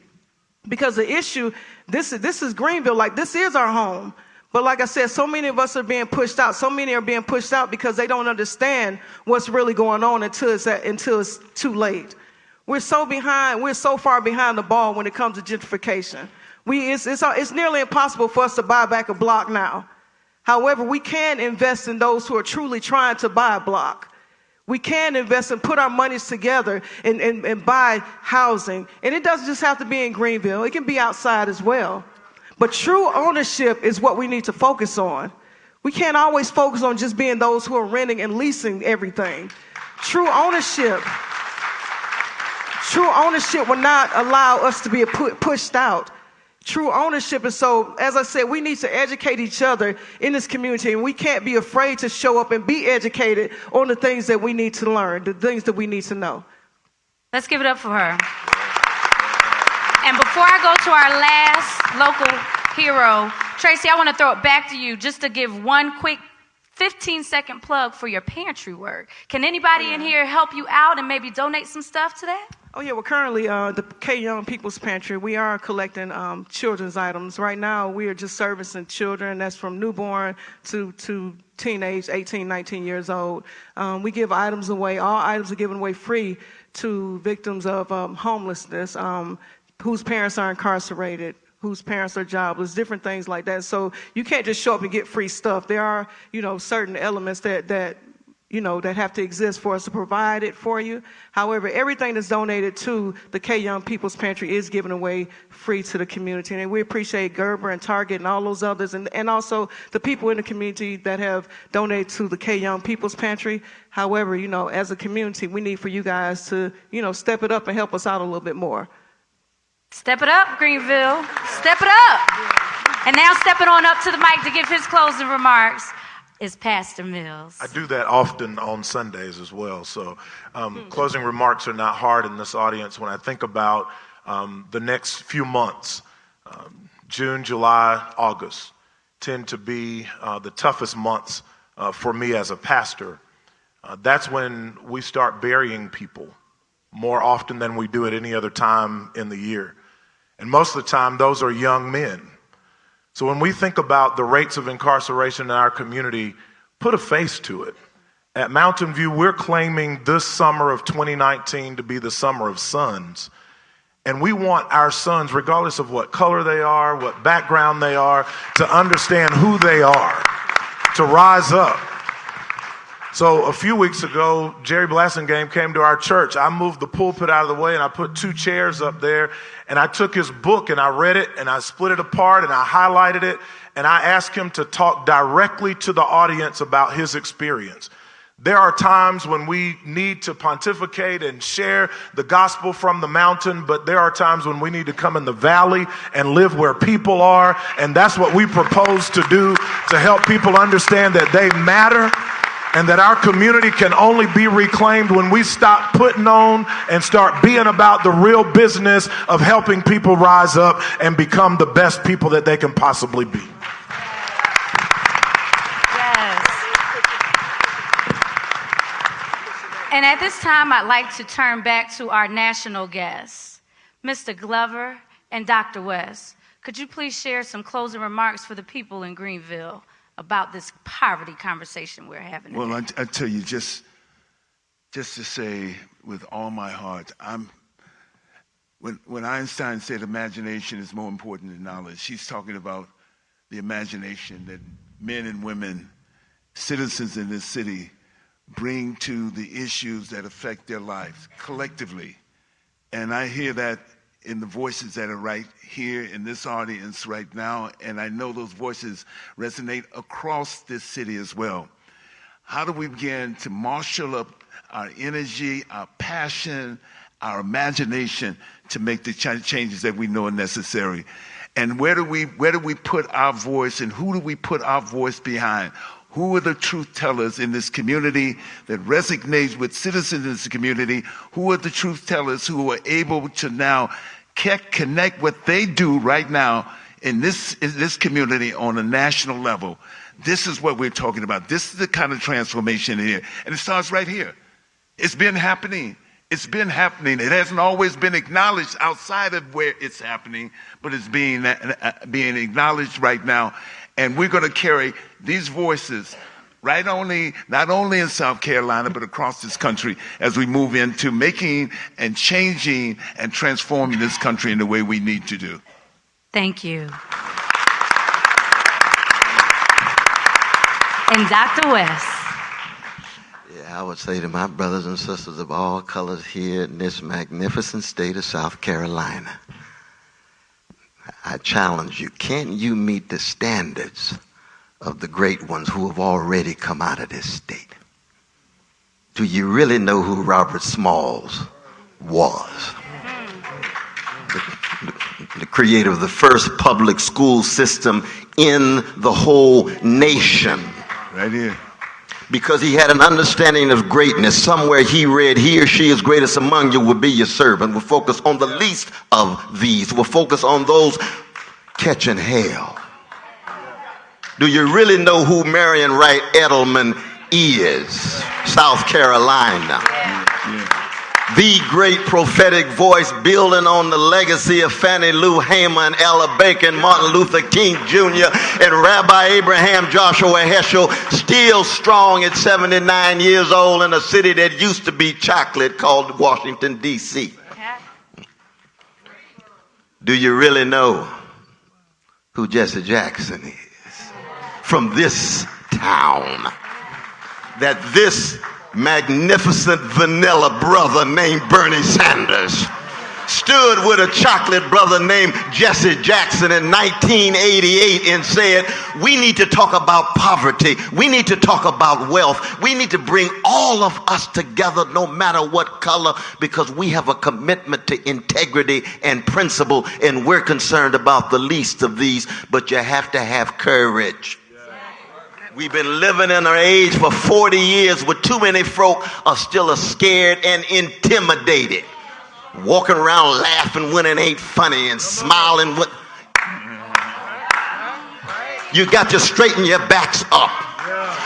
Because the issue, this is Greenville, like this is our home. But like I said, so many of us are being pushed out. So many are being pushed out because they don't understand what's really going on until it's too late. We're so far behind the ball when it comes to gentrification. It's nearly impossible for us to buy back a block now. However, we can invest in those who are truly trying to buy a block. We can invest and put our monies together and buy housing. And it doesn't just have to be in Greenville. It can be outside as well. But true ownership is what we need to focus on. We can't always focus on just being those who are renting and leasing everything. True ownership will not allow us to be pushed out. True ownership. And so, as I said, we need to educate each other in this community, and we can't be afraid to show up and be educated on the things that we need to learn, the things that we need to know. Let's give it up for her. And before I go to our last local hero, Tracy, I want to throw it back to you just to give one quick 15-second plug for your pantry work. Can anybody in here help you out and maybe donate some stuff to that? Oh, yeah. Well, currently, the K Young People's Pantry, we are collecting children's items. Right now, we are just servicing children. That's from newborn to teenage, 18, 19 years old. We give items away. All items are given away free to victims of homelessness, whose parents are incarcerated, whose parents are jobless, different things like that. So you can't just show up and get free stuff. There are, certain elements that have to exist for us to provide it for you. However, everything that's donated to the K Young People's Pantry is given away free to the community. And we appreciate Gerber and Target and all those others, and also the people in the community that have donated to the K Young People's Pantry. However, as a community, we need for you guys to, step it up and help us out a little bit more. Step it up, Greenville. Step it up. And now stepping on up to the mic to give his closing remarks is Pastor Mills. I do that often on Sundays as well. So closing remarks are not hard in this audience. When I think about the next few months, June, July, August, tend to be the toughest months for me as a pastor. That's when we start burying people more often than we do at any other time in the year. And most of the time, those are young men. So when we think about the rates of incarceration in our community, put a face to it. At Mountain View, we're claiming this summer of 2019 to be the summer of sons. And we want our sons, regardless of what color they are, what background they are, to understand who they are, to rise up. So a few weeks ago, Gerry Blasingame came to our church. I moved the pulpit out of the way and I put 2 chairs up there, and I took his book and I read it and I split it apart and I highlighted it, and I asked him to talk directly to the audience about his experience. There are times when we need to pontificate and share the gospel from the mountain, but there are times when we need to come in the valley and live where people are, and that's what we propose to do, to help people understand that they matter and that our community can only be reclaimed when we stop putting on and start being about the real business of helping people rise up and become the best people that they can possibly be. Yes. And at this time, I'd like to turn back to our national guests, Mr. Glover and Dr. West. Could you please share some closing remarks for the people in Greenville about this poverty conversation we're having today? Well, I tell you, just to say with all my heart, When Einstein said imagination is more important than knowledge, he's talking about the imagination that men and women, citizens in this city, bring to the issues that affect their lives collectively. And I hear that in the voices that are right here in this audience right now, and I know those voices resonate across this city as well. How do we begin to marshal up our energy, our passion, our imagination to make the changes that we know are necessary? And where do we put our voice, and who do we put our voice behind? Who are the truth tellers in this community that resonates with citizens in this community? Who are the truth tellers who are able to now connect what they do right now in this community on a national level? This is what we're talking about. This is the kind of transformation here. And it starts right here. It's been happening. It's been happening. It hasn't always been acknowledged outside of where it's happening, but it's being acknowledged right now. And we're going to carry these voices not only in South Carolina, but across this country as we move into making and changing and transforming this country in the way we need to do. Thank you. And Dr. West. Yeah, I would say to my brothers and sisters of all colors here in this magnificent state of South Carolina, I challenge you, can you meet the standards of the great ones who have already come out of this state? Do you really know who Robert Smalls was? The creator of the first public school system in the whole nation. Right here. Because he had an understanding of greatness. Somewhere he read, he or she is greatest among you will be your servant. We'll focus on the least of these. We'll focus on those catching hell. Do you really know who Marion Wright Edelman is? South Carolina. The great prophetic voice building on the legacy of Fannie Lou Hamer and Ella Bacon, Martin Luther King Jr., and Rabbi Abraham Joshua Heschel, still strong at 79 years old in a city that used to be chocolate called Washington, D.C. Do you really know who Jesse Jackson is? From this town, that this magnificent vanilla brother named Bernie Sanders stood with a chocolate brother named Jesse Jackson in 1988 and said, we need to talk about poverty. We need to talk about wealth. We need to bring all of us together no matter what color, because we have a commitment to integrity and principle, and we're concerned about the least of these, but you have to have courage. We've been living in an age for 40 years where too many folk are still scared and intimidated. Walking around laughing when it ain't funny and smiling when... You got to straighten your backs up.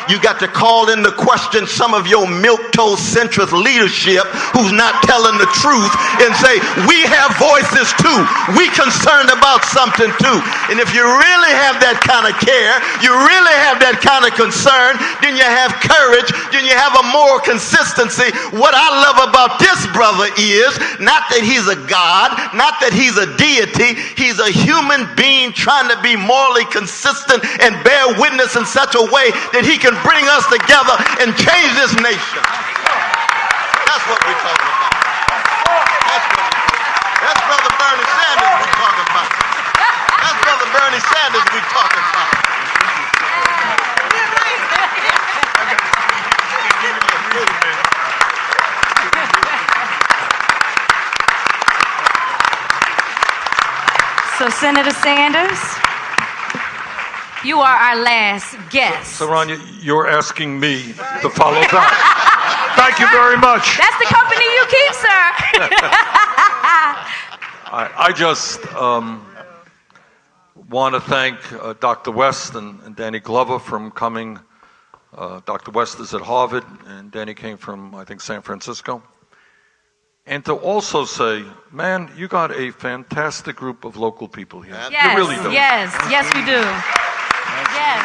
You got to call into question some of your milquetoast centrist leadership who's not telling the truth and say, we have voices too. We concerned about something too. And if you really have that kind of care, you really have that kind of concern, then you have courage, then you have a moral consistency. What I love about this brother is not that he's a God, not that he's a deity. He's a human being trying to be morally consistent and bear witness in such a way that he can bring us together and change this nation. That's what we're talking about. That's Brother Bernie Sanders we're talking about. That's Brother Bernie Sanders we're talking about. So, Senator Sanders, you are our last guest. So, Ron, you're asking me to follow that. Thank you very much. That's the company you keep, sir. I just want to thank Dr. West and Danny Glover from coming. Dr. West is at Harvard, and Danny came from, I think, San Francisco. And to also say, man, you got a fantastic group of local people here. Yes, you really do. Yes, yes, we do. Yes.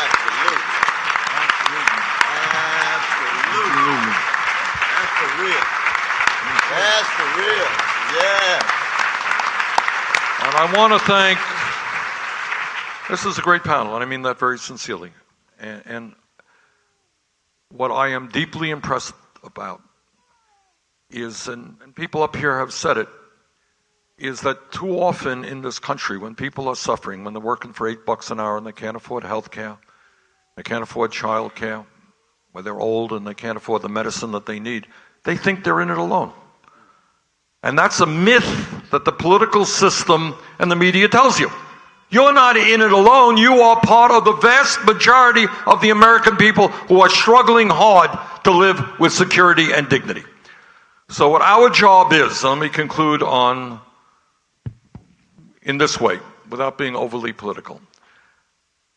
Absolutely. That's for real. That's for real. Yeah. And I want to thank, this is a great panel, and I mean that very sincerely. And what I am deeply impressed about is, and people up here have said it, is that too often in this country, when people are suffering, when they're working for $8 an hour and they can't afford health care, they can't afford child care, when they're old and they can't afford the medicine that they need, they think they're in it alone. And that's a myth that the political system and the media tells you. You're not in it alone. You are part of the vast majority of the American people who are struggling hard to live with security and dignity. So what our job is, let me conclude in this way, without being overly political.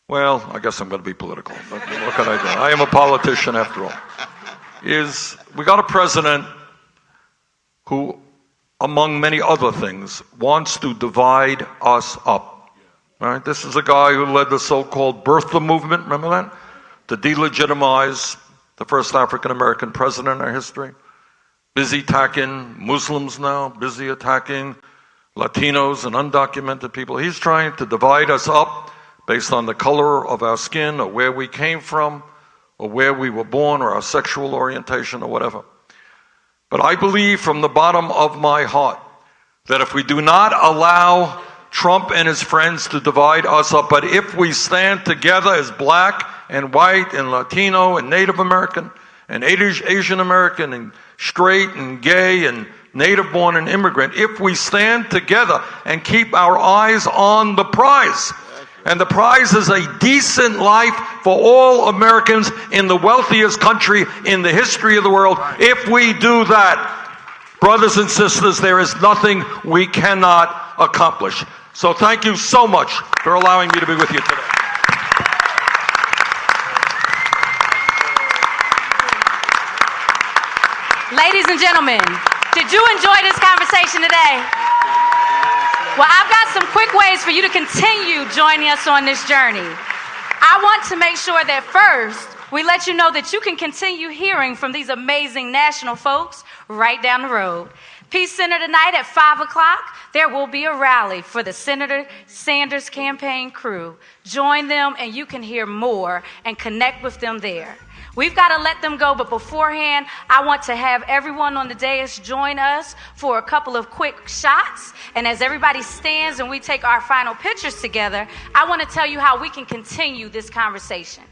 Well, I guess I'm going to be political, but what can I do? I am a politician after all. Is we got a president who, among many other things, wants to divide us up. All right? This is a guy who led the so-called birther movement, remember that? To delegitimize the first African-American president in our history. Busy attacking Muslims now, busy attacking Latinos and undocumented people. He's trying to divide us up based on the color of our skin or where we came from or where we were born or our sexual orientation or whatever. But I believe from the bottom of my heart that if we do not allow Trump and his friends to divide us up, but if we stand together as black and white and Latino and Native American and Asian American and straight and gay and native born and immigrant, if we stand together and keep our eyes on the prize, and the prize is a decent life for all Americans in the wealthiest country in the history of the world. If we do that, brothers and sisters, there is nothing we cannot accomplish. So thank you so much for allowing me to be with you today. Ladies and gentlemen, did you enjoy this conversation today? Well, I've got some quick ways for you to continue joining us on this journey. I want to make sure that first, we let you know that you can continue hearing from these amazing national folks right down the road. Peace Center tonight at 5 o'clock, there will be a rally for the Senator Sanders campaign crew. Join them and you can hear more and connect with them there. We've got to let them go, but beforehand, I want to have everyone on the dais join us for a couple of quick shots. And as everybody stands and we take our final pictures together, I want to tell you how we can continue this conversation.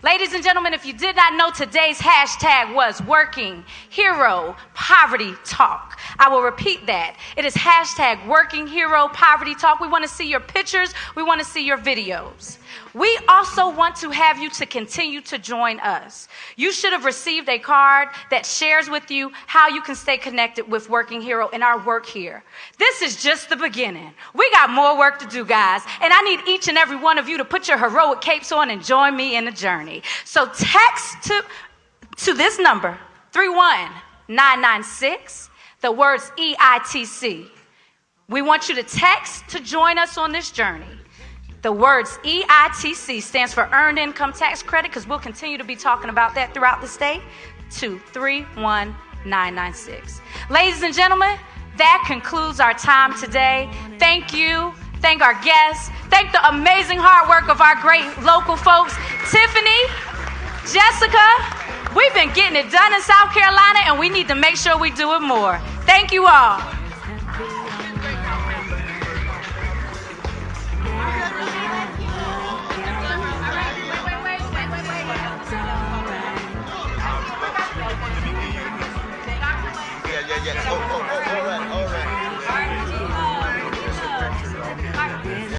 Ladies and gentlemen, if you did not know, today's hashtag was Working Hero Poverty Talk. I will repeat that. It is hashtag Working Hero Poverty Talk. We want to see your pictures. We want to see your videos. We also want to have you to continue to join us. You should have received a card that shares with you how you can stay connected with Working Hero and our work here. This is just the beginning. We got more work to do, guys, and I need each and every one of you to put your heroic capes on and join me in the journey. So text to this number, 31996, the words EITC. We want you to text to join us on this journey. The words EITC stands for Earned Income Tax Credit, because we'll continue to be talking about that throughout the state, to 31996. Ladies and gentlemen, that concludes our time today. Thank you. Thank our guests. Thank the amazing hard work of our great local folks. Tiffany, Jessica, we've been getting it done in South Carolina, and we need to make sure we do it more. Thank you all.